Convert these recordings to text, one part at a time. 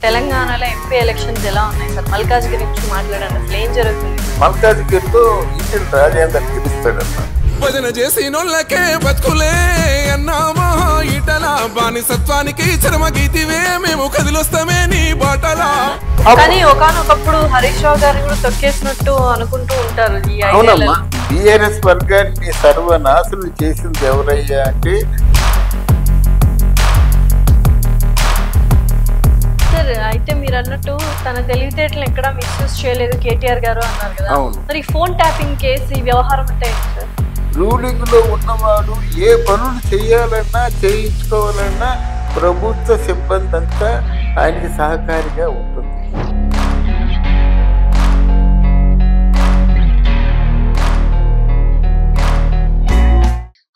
తెలంగాణలో MP elections ఎలా ఉన్నాయి సార్? మల్కాజ్గిరి నుంచి మాట్లాడండి, అసలు ఏం జరుగుతుంది? మల్కాజ్గిరిలో ఈటెల రాజేందర్ గెలుస్తాడన్న భజన చేసి నోళ్ళకే బతుకులే అన్నామా ఈటల బానిసత్వానికి చరమ గీతివే మేము కదిలొస్తామే నీ బాటలా. కానీ ఒకనొకప్పుడు హరీష్ రావు గారిని కూడా తొక్కేసినట్టు అనుకుంటూ ఉంటారు. అవునమ్మా, బిఆర్ఎస్ వర్గాన్ని సర్వనాశనం చేసింది ఎవరయ్యా అంటే సార్. అయితే మీరు అన్నట్టు తన తెలివితేటలు ఎక్కడా మిస్యూజ్ చేయలేదు కేటీఆర్ గారు అన్నారు కదా. మరి ఫోన్ ట్యాపింగ్ కేసు ఈ వ్యవహారం అంటే ఏంటి సార్? రూలింగ్ లో ఉన్నవాడు ఏ పనులు చేయాలన్నా చేయించుకోవాలన్నా ప్రభుత్వ సిబ్బంది అంతా ఆయనకి సహకారిగా ఉంటుంది.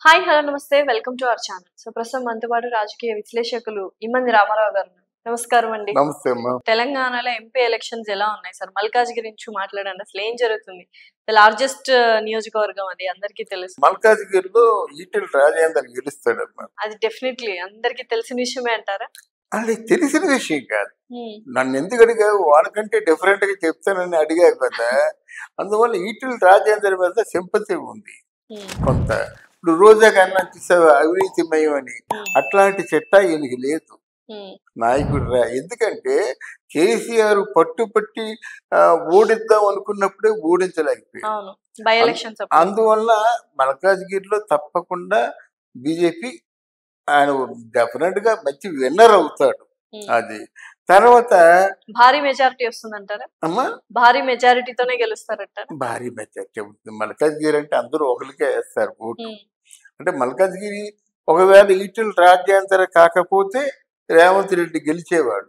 హాయ్, హలో, నమస్తే, welcome to our channel. So ప్రస్తుతం మనతో పాటు రాజకీయ విశ్లేషకులు ఇమ్మంది రామారావు గారు. నమస్కారం అండి. నమస్తే అమ్మా. తెలంగాణలో ఎంపీ ఎలక్షన్స్ ఎలా ఉన్నాయి సార్? మల్కాజ్గిరి నుంచి మాట్లాడండి, అసలు ఏం జరుగుతుంది? లార్జెస్ట్ నియోజకవర్గం, అది అందరికీ తెలుసు. మల్కాజ్గిరిలో ఈటెల రాజేందర్ గెలుస్తాడమ్మా. అది డెఫినెట్లీ అందరికి తెలిసిన విషయమే అంటారా? అది తెలిసిన విషయం కాదు. నన్ను ఎందుకు అడిగావు, వాళ్ళకంటే డిఫరెంట్ గా చెప్తానని అడిగావు కదా. అందువల్ల ఈటెల రాజేందర్ మీద సింపతి ఉంది కొంత. ఇప్పుడు రోజా కన్నా చూసావు అవినీతిమయం అని, అట్లాంటి చట్టా ఈయనకి లేదు నాయకుడు రా. ఎందుకంటే కేసీఆర్ పట్టుపట్టి ఓడిద్దాం అనుకున్నప్పుడే ఓడించలేకపోయాడు. అందువల్ల మల్కాజ్గిరిలో తప్పకుండా బీజేపీ ఆయన డెఫినెట్ గా మంచి విన్నర్ అవుతాడు. అది తర్వాత భారీ మెజారిటీ వస్తుందంటారా? అమ్మా, భారీ మెజారిటీతోనే గెలుస్తారట. భారీ మెజారిటీ అవుతుంది. మల్కాజ్గిరి అంటే అందరూ ఒకరికే వేస్తారు ఓటు. అంటే మల్కాజ్గిరి ఒకవేళ ఈటెల రాజేందర్ కాకపోతే రేవంత్ రెడ్డి గెలిచేవాడు,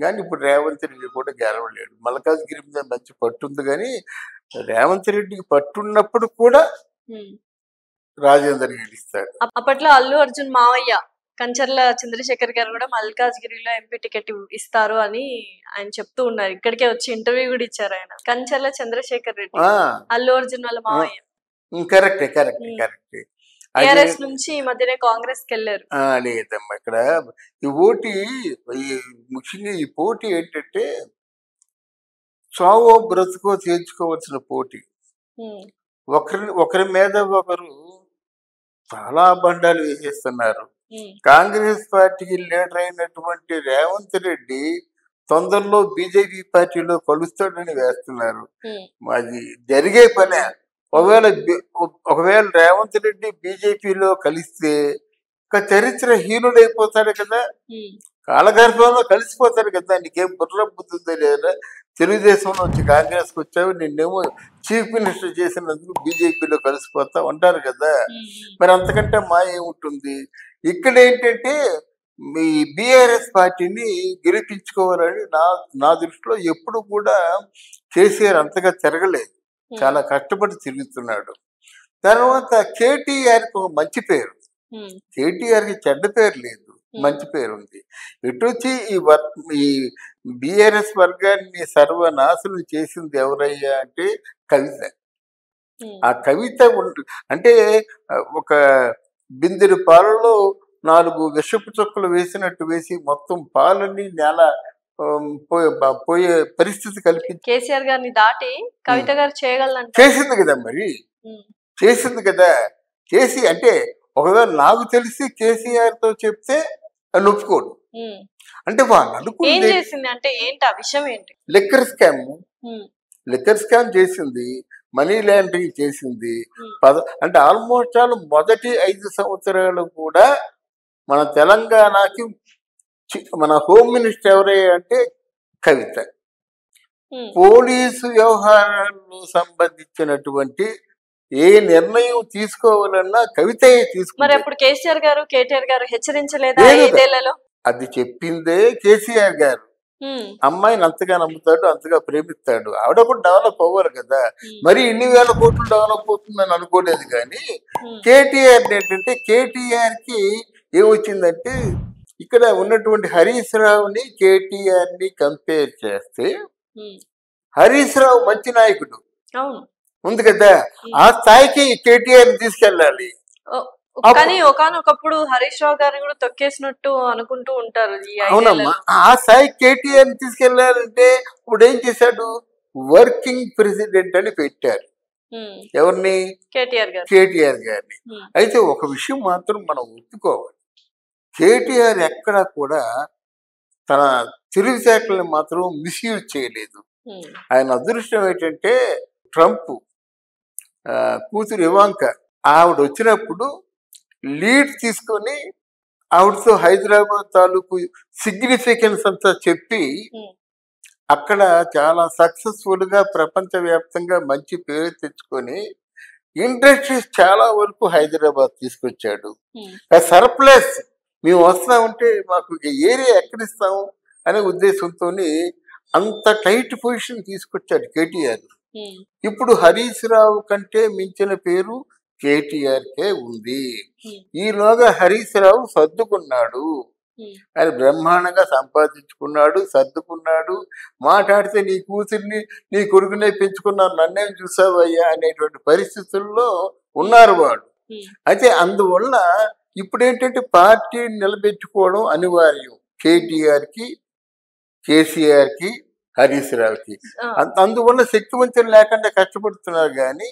కానీ ఇప్పుడు రేవంత్ రెడ్డి కూడా గెలవలేడు. మల్కాజ్గిరి మీద మంచి పట్టుంది, కానీ రేవంత్ రెడ్డికి పట్టున్నప్పుడు కూడా రాజేందర్ గెలుస్తాడు. అప్పట్లో అల్లు అర్జున్ మావయ్య కంచర్ల చంద్రశేఖర్ గారు కూడా మల్కాజ్గిరిలో ఎంపీ టికెట్ ఇస్తారు అని ఆయన చెప్తూ ఉన్నారు. ఇక్కడికే వచ్చి ఇంటర్వ్యూ కూడా ఇచ్చారు ఆయన. కంచర్ల చంద్రశేఖర్ రెడ్డి అల్లు అర్జున్ వాళ్ళ మావయ్య. కరెక్టే కరెక్టే కరెక్టే. టిఆర్ఎస్ నుంచి ఈ మధ్యనే కాంగ్రెస్ కి వెళ్ళారు. లేదమ్మా, ఇక్కడ ఈ ఓటి ముఖ్యంగా ఈ పోటీ ఏంటంటే చావో బ్రతుకో చేర్చుకోవాల్సిన పోటీ. ఒకరి మీద ఒకరు చాలా బండాలు వేసేస్తున్నారు. కాంగ్రెస్ పార్టీకి లీడర్ అయినటువంటి రేవంత్ రెడ్డి తొందరలో బీజేపీ పార్టీలో కలుస్తాడని వేస్తున్నారు. అది జరిగే పనే. ఒకవేళ రేవంత్ రెడ్డి బీజేపీలో కలిస్తే ఒక చరిత్ర హీనుడైపోతాడు కదా, కాలగర్భంలో కలిసిపోతాడు కదా. నీకేం బుర్ర బుద్ధి లేదా? తెలుగుదేశంలో వచ్చి కాంగ్రెస్కి వచ్చావు, నిన్నేమో చీఫ్ మినిస్టర్ చేసినందుకు బీజేపీలో కలిసిపోతా ఉంటారు కదా. మరి అంతకంటే మా ఏముంటుంది? ఇక్కడ ఏంటంటే మీ బీఆర్ఎస్ పార్టీని గెలిపించుకోవాలని నా దృష్టిలో ఎప్పుడు కూడా కేసీఆర్ అంతగా తిరగలేదు, చాలా కష్టపడి తిరుగుతున్నాడు. తర్వాత కేటీఆర్కి ఒక మంచి పేరు, కేటీఆర్కి చెడ్డ పేరు లేదు, మంచి పేరు ఉంది. ఎటొచ్చి ఈ బిఆర్ఎస్ వర్గాన్ని సర్వనాశనం చేసింది ఎవరయ్యా అంటే కవిత. ఆ కవిత అంటే ఒక బిందెడు పాలలో 4 విషపు చుక్కలు వేసినట్టు వేసి మొత్తం పాలన్నీ నేల పోయే పరిస్థితి కల్పించి కేసీఆర్ గారిని దాటి కవిత గారు చేయగలంటే చేసింది కదా. మరి చేసింది కదా. అంటే ఒకవేళ నాకు తెలిసి కేసీఆర్ తో చెప్తే ఒప్పుకోడు. అంటే వాళ్ళు అనుకుంటే లిక్కర్ స్కామ్ చేసింది, మనీ లాండరింగ్ చేసింది. అంటే ఆల్మోస్ట్ ఆల్ మొదటి 5 సంవత్సరాలు కూడా మన తెలంగాణకి మన హోమ్ మినిస్టర్ ఎవరయ్యా అంటే కవిత. పోలీసు వ్యవహారాలకు సంబంధించినటువంటి ఏ నిర్ణయం తీసుకోవాలన్నా కవితయే తీసుకుంటారు. మరి అప్పుడు కేసీఆర్ గారు కేటీఆర్ గారు హెచ్చరించలేదా? అది చెప్పిందే కేసీఆర్ గారు. అమ్మాయిని అంతగా నమ్ముతాడు, అంతగా ప్రేమిస్తాడు. ఆవిడ కూడా డెవలప్ అవ్వాలి కదా. మరి ఇన్ని వేల కోట్లు డెవలప్ అవుతుందని అనుకోలేదు. కానీ కేటీఆర్ ఏంటంటే కేటీఆర్ కి ఏమొచ్చిందంటే ఇక్కడ ఉన్నటువంటి హరీష్ రావుని కేటీఆర్ ని కంపేర్ చేస్తే హరీష్ రావు మంచి నాయకుడు ఉంది కదా, ఆ స్థాయికి కేటీఆర్ తీసుకెళ్ళాలి. కానీ ఒకనొకప్పుడు హరీష్ రావు గారిని కూడా తొక్కేసినట్టు అనుకుంటూ ఉంటారు ఈ అవునమ్మా. ఆ స్థాయి కేటీఆర్ తీసుకెళ్లారంటే ఇప్పుడు ఏం చేశాడు, వర్కింగ్ ప్రెసిడెంట్ అని పెట్టారు. ఎవరిని? కేటీఆర్ గారిని. అయితే ఒక విషయం మాత్రం మనం ఒప్పుకోవాలి, కేటీఆర్ ఎక్కడా కూడా తన తెలివితేటలను మాత్రం మిస్యూజ్ చేయలేదు. ఆయన అదృష్టం ఏంటంటే ట్రంప్ కూతురు ఇవాంక ఆవిడ వచ్చినప్పుడు లీడ్ తీసుకొని ఆవిడతో హైదరాబాద్ తాలూకు సిగ్నిఫికెన్స్ అంతా చెప్పి అక్కడ చాలా సక్సెస్ఫుల్ గా ప్రపంచవ్యాప్తంగా మంచి పేరు తెచ్చుకొని ఇండస్ట్రీస్ చాలా వరకు హైదరాబాద్ తీసుకొచ్చాడు. సర్ప్లస్ మేము వస్తామంటే మాకు ఏరియా ఎక్కడిస్తాము అనే ఉద్దేశంతో అంత టైట్ పొజిషన్ తీసుకొచ్చాడు కేటీఆర్. ఇప్పుడు హరీష్ రావు కంటే మించిన పేరు కేటీఆర్కే ఉంది. ఈలోగా హరీష్ రావు సర్దుకున్నాడు, ఆయన బ్రహ్మాండంగా సంపాదించుకున్నాడు, సర్దుకున్నాడు. మాట్లాడితే నీ కూతుర్ని నీ కొడుకునే పెంచుకున్నాను, నన్నేం చూసావయ్యా అనేటువంటి పరిస్థితుల్లో ఉన్నారు వాడు. అయితే అందువల్ల ఇప్పుడు ఏంటంటే పార్టీ నిలబెట్టుకోవడం అనివార్యం కేటీఆర్కి, కేసీఆర్కి, హరీష్ రావుకి. అందువల్ల శక్తివంతులు లేకుండా కష్టపడుతున్నారు, కానీ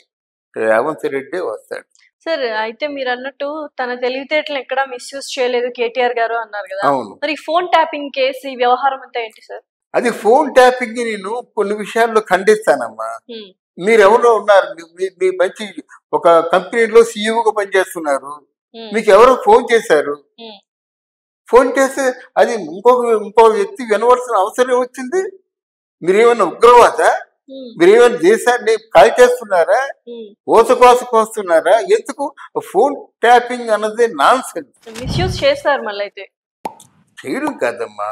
రేవంత్ రెడ్డి వస్తాడు. సార్ అయితే మీరు అన్నట్టు తన తెలివితేటలు ఎక్కడా మిస్యూజ్ చేయలేదు కేటీఆర్ గారు అన్నారు కదా. మరి ఫోన్ ట్యాపింగ్ కేసు ఈ వ్యవహారం అంతా ఏంటి సార్? అది ఫోన్ ట్యాపింగ్ నేను కొన్ని విషయాల్లో ఖండిస్తానమ్మా. మీరెవరో ఉన్నారు, మీ మంచి ఒక కంపెనీలో సీఈఓగా పనిచేస్తున్నారు, మీకు ఎవరో ఫోన్ చేశారు, ఫోన్ చేస్తే అది ఇంకో వ్యక్తి వినవలసిన అవసరం వచ్చింది. మీరేమన్నా ఉగ్రవాద, మీరేమైనా దేశాన్ని కాల్చేస్తున్నారా, ఓసకోసకొస్తున్నారా? ఎందుకు? ఫోన్ ట్యాపింగ్ అన్నది నాన్ సెన్స్. మిస్యూజ్ చేస్తారు మళ్ళీ. అయితే చేయడం కాదమ్మా,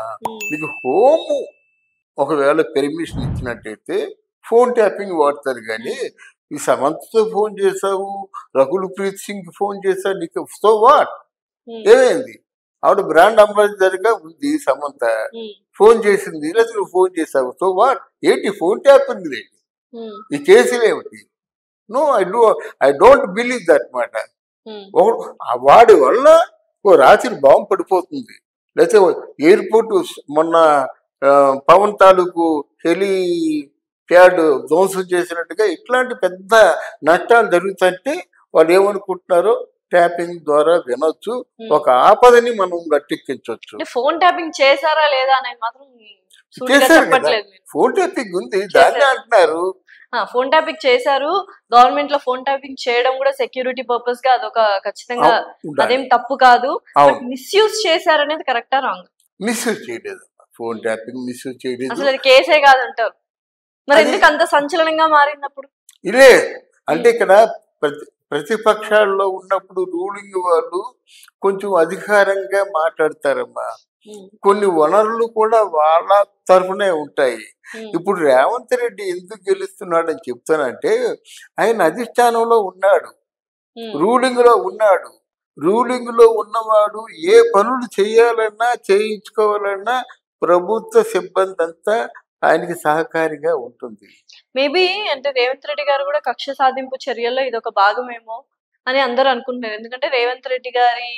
మీకు హోమ్ ఒకవేళ పెర్మిషన్ ఇచ్చినట్టయితే ఫోన్ ట్యాపింగ్ వాడతారు. కానీ ఈ సమంతతో ఫోన్ చేసావు, రకుల్ ప్రీత్ సింగ్ ఫోన్ చేశావు, నీకు సో వాట్? ఏమైంది? ఆవిడ బ్రాండ్ అంబాసిడర్గా ఉంది సమంత, ఫోన్ చేసింది, లేదా నువ్వు ఫోన్ చేసావు, సో వాట్? ఏంటి ఫోన్ ట్యాపింగ్ ఏంటి? ఈ కేసులు ఏమిటి? No, I don't believe that మాట. వాడి వల్ల ఓ రాత్రి బాంబు పడిపోతుంది, లేకపోతే ఎయిర్పోర్ట్ మొన్న పవన్ తాలూకు హెలి ప్యాడ్ ధ్వంసం చేసినట్టుగా ఇట్లాంటి పెద్ద నష్టాలు జరుగుతుంటే వాళ్ళు ఏమనుకుంటున్నారో ట్యాపింగ్ ద్వారా వినొచ్చు, ఒక ఆపదని మనం గట్టెక్కించవచ్చు. ఫోన్ ట్యాపింగ్ చేశారా లేదా అనేది మాత్రం చేశారు కదా, ఫోన్ ట్యాపింగ్ ఉంది దాన్ని అంటున్నారు. ఫోన్ ట్యాపింగ్ చేశారు, గవర్నమెంట్ లో ఫోన్ ట్యాపింగ్ చేయడం కూడా సెక్యూరిటీ పర్పస్ గా అదొక ఖచ్చితంగా అదేం తప్పు కాదు. మిస్యూజ్ చేశారనేది కరెక్టా రాంగ్? మిస్యూజ్ చేయలేదు, ఫోన్ ట్యాపింగ్ మిస్యూజ్ చేయలేదు, అసలు అది కేసే కాదంటారు. మరి ఎందుకు అంత సంచలనంగా మారినప్పుడు? ఇదే అంటే ఇక్కడ ప్రతిపక్షాల్లో ఉన్నప్పుడు రూలింగ్ వాళ్ళు కొంచెం అధికారంగా మాట్లాడతారమ్మా, కొన్ని వనరులు కూడా వాళ్ళ తరఫునే ఉంటాయి. ఇప్పుడు రేవంత్ రెడ్డి ఎందుకు గెలుస్తున్నాడని చెప్తానంటే ఆయన అధిష్టానంలో ఉన్నాడు, రూలింగ్ లో ఉన్నాడు. రూలింగ్ లో ఉన్నవాడు ఏ పనులు చేయాలన్నా చేయించుకోవాలన్నా ప్రభుత్వ సిబ్బంది అంతా ఆయనకి సహకారిగా ఉంటుంది. మేబీ అంటే రేవంత్ రెడ్డి గారు కూడా కక్ష సాధింపు చర్యల్లో ఇదొక భాగమేమో అని అందరూ అనుకుంటున్నారు. ఎందుకంటే రేవంత్ రెడ్డి గారి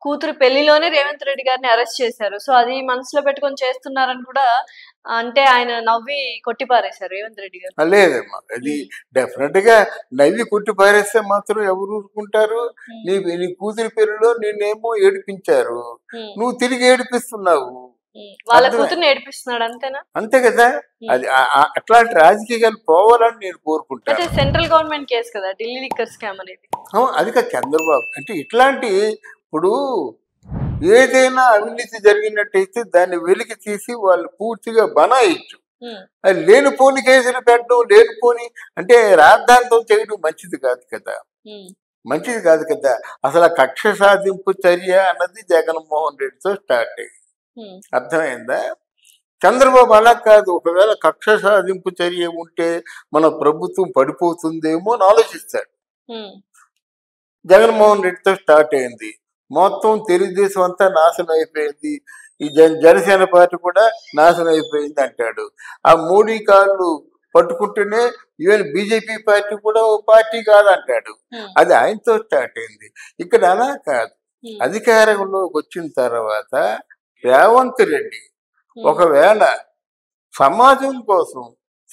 కూతురు పెళ్లిలోనే రేవంత్ రెడ్డి గారిని అరెస్ట్ చేశారు. సో అది మనసులో పెట్టుకొని చేస్తున్నారని కూడా అంటే ఆయన నవ్వి కొట్టిపారేశారు రేవంత్ రెడ్డి గారు. లేదమ్మా, అది డెఫినెట్ గా నవ్వి కొట్టిపారేస్తే మాత్రం ఎవరు ఊరుకుంటారు? నీ కూతురి పెళ్లిలో నిన్నేమో ఏడిపించారు, నువ్వు తిరిగి ఏడిపిస్తున్నావు, వాళ్ళ కూతురు ఏడిపిస్తున్నాడు, అంతేనా? అంతే కదా. అది అట్లాంటి రాజకీయాలు పోవాలని నేను కోరుకుంటాను. సెంట్రల్ గవర్నమెంట్ కేసు కదా ఢిల్లీ లిక్కర్ స్కామ్ అనేది. అది కదా చంద్రబాబు అంటే ఇట్లాంటి ఇప్పుడు ఏదైనా అవినీతి జరిగినట్టయితే దాన్ని వెలికి తీసి వాళ్ళు పూర్తిగా బనాయించు. అది లేనిపోని కేసులు పెట్టడం, లేనిపోని అంటే రాద్ధాంతం చేయడం మంచిది కాదు కదా, మంచిది కాదు కదా. అసలు ఆ కక్ష సాధింపు చర్య అన్నది జగన్మోహన్ రెడ్డితో స్టార్ట్ అయ్యింది, అర్థమైందా? చంద్రబాబు అలా కాదు, ఒకవేళ కక్ష సాధింపు చర్య ఉంటే మన ప్రభుత్వం పడిపోతుందేమో అని ఆలోచిస్తాడు. జగన్మోహన్ రెడ్డితో స్టార్ట్ అయింది, మొత్తం తెలుగుదేశం అంతా నాశనం అయిపోయింది, ఈ జనసేన పార్టీ కూడా నాశనం అయిపోయింది అంటాడు. ఆ మోడీ కాళ్ళు పట్టుకుంటూనే ఈవెన్ బీజేపీ పార్టీ కూడా ఓ పార్టీ కాదంటాడు. అది ఆయనతో స్టార్ట్ అయింది. ఇక్కడ అలా కాదు. అధికారంలోకి వచ్చిన తర్వాత రేవంత్ రెడ్డి ఒకవేళ సమాజం కోసం,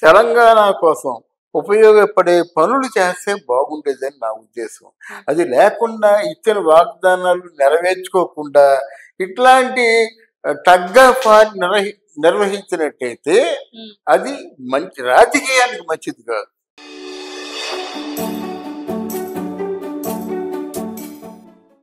తెలంగాణ కోసం ఉపయోగపడే పనులు చేస్తే బాగుండేదని నా ఉద్దేశం. అది లేకుండా ఇచ్చిన వాగ్దానాలు నెరవేర్చుకోకుండా ఇట్లాంటి టగ్ ఆఫ్ వార్ నిర్వహించినట్టయితే అది మంచి రాజకీయానికి మంచిది కాదు.